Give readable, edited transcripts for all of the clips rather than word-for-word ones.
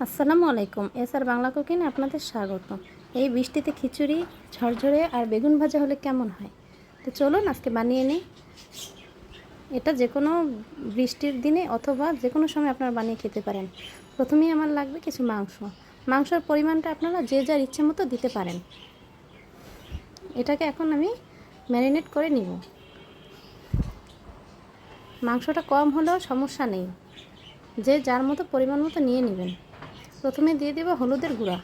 আসসালামু আলাইকুম। এসআর বাংলা কুকিংয়ে আপনাদের স্বাগত। এই বৃষ্টিতে খিচুড়ি ঝরঝরে আর বেগুন ভাজা হলে কেমন হয়? তো চলুন আজকে বানিয়ে নিই। এটা যে কোনো বৃষ্টির দিনে অথবা যে কোনো সময় আপনারা বানিয়ে খেতে পারেন। প্রথমেই আমার লাগবে কিছু মাংস। মাংসের পরিমাণটা আপনারা যে যার ইচ্ছে মতো দিতে পারেন। এটাকে এখন আমি ম্যারিনেট করে নিব। মাংসটা কম হলেও সমস্যা নেই, যে যার মতো পরিমাণ মতো নিয়ে নেবেন। প্রথমে দিয়ে দেব হলুদের গুঁড়া,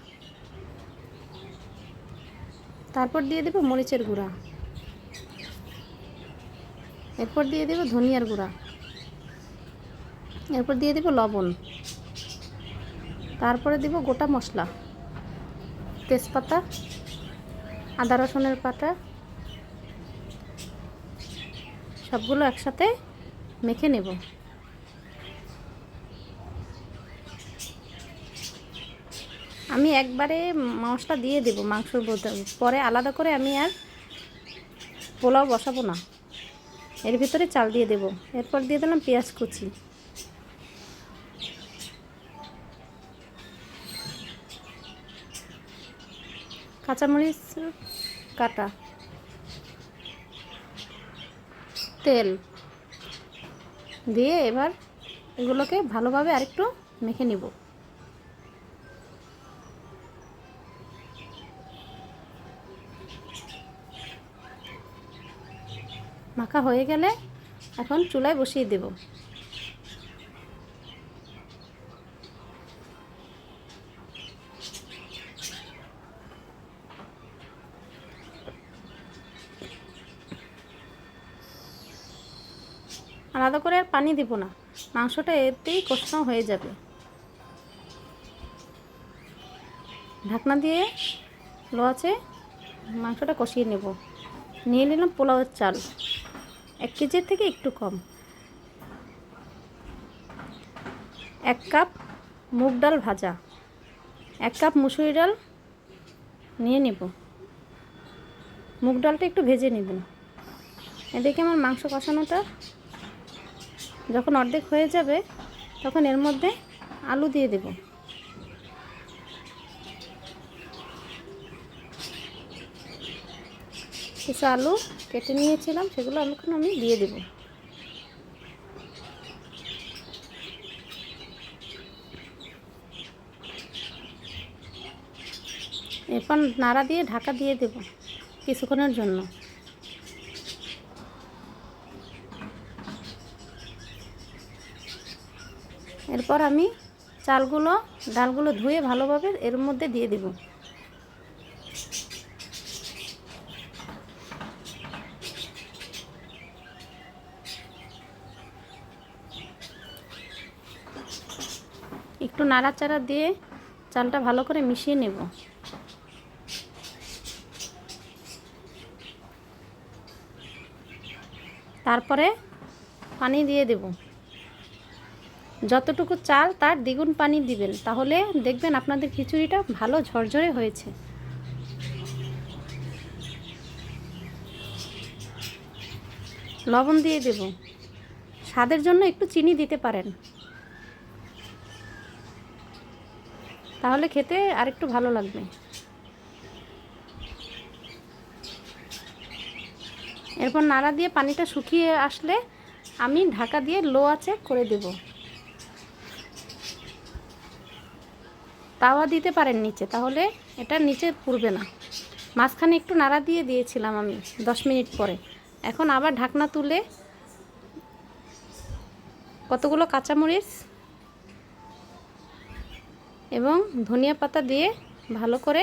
তারপর দিয়ে দেব মরিচের গুঁড়া, এরপর দিয়ে দেব ধনিয়ার গুঁড়া, এরপর দিয়ে দেব লবণ, তারপরে দেব গোটা মশলা, তেজপাতা, আদা রসুনের বাটা, সবগুলো একসাথে মেখে নেব। আমি একবারে মশলা দিয়ে দেব মাংসর মধ্যে, পরে আলাদা করে আমি আর পোলাও বসাবো না, এর ভিতরে চাল দিয়ে দেব। এরপর দিয়ে দিলাম পেঁয়াজ কুচি, কাঁচামরিচ কাটা, তেল দিয়ে এবার এগুলোকে ভালোভাবে আরেকটু মেখে নিব। মাখা হয়ে গেলে এখন চুলায় বসিয়ে দেব। আলাদা করে আর পানি দিব না, মাংসটা এতেই কষানো হয়ে যাবে। ঢাকনা দিয়ে লো আঁচে মাংসটা কষিয়ে নেব। নিয়ে নিলাম পোলাওয়ের চাল, 1 কেজির থেকে একটু কম। 1 কাপ মুগ ডাল ভাজা, 1 কাপ মুসুরি ডাল নিয়ে নেব। মুগ ডালটা একটু ভেজে নেবেন। এদিকে আমার মাংস কষানোটা যখন অর্ধেক হয়ে যাবে তখন এর মধ্যে আলু দিয়ে দেব। কিছু আলু কেটে নিয়েছিলাম, সেগুলো এখন আমি দিয়ে দেব। এরপর নাড়া দিয়ে ঢাকা দিয়ে দেব কিছুক্ষণের জন্য। এরপর আমি ডালগুলো ধুয়ে ভালোভাবে এর মধ্যে দিয়ে দেব। একটু নাড়াচাড়া দিয়ে চালটা ভালো করে মিশিয়ে নেব। তারপরে পানি দিয়ে দেব। যতটুকু চাল তার দ্বিগুণ পানি দিবেন, তাহলে দেখবেন আপনাদের খিচুড়িটা ভালো ঝরঝরে হয়েছে। লবণ দিয়ে দেব, স্বাদের জন্য একটু চিনি দিতে পারেন, তাহলে খেতে আরেকটু ভালো লাগবে। এরপর নাড়া দিয়ে পানিটা শুকিয়ে আসলে আমি ঢাকা দিয়ে লো আঁচে করে দেব। তাওয়া দিতে পারেন নিচে, তাহলে এটা নিচে পুড়বে না। মাঝখানে একটু নাড়া দিয়ে দিয়েছিলাম আমি 10 মিনিট পরে। এখন আবার ঢাকনা তুলে কতগুলো কাঁচামরিচ এবং ধনিয়া পাতা দিয়ে ভালো করে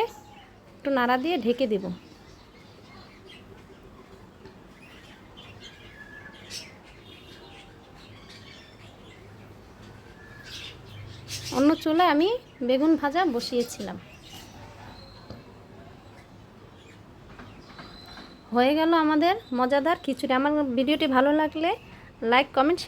একটু নাড়া দিয়ে ঢেকে দেব। অন্য চুলায় আমি বেগুন ভাজা বসিয়েছিলাম। হয়ে গেল আমাদের মজাদার খিচুড়ি। আমার ভিডিওটি ভালো লাগলে লাইক, কমেন্ট, শেয়ার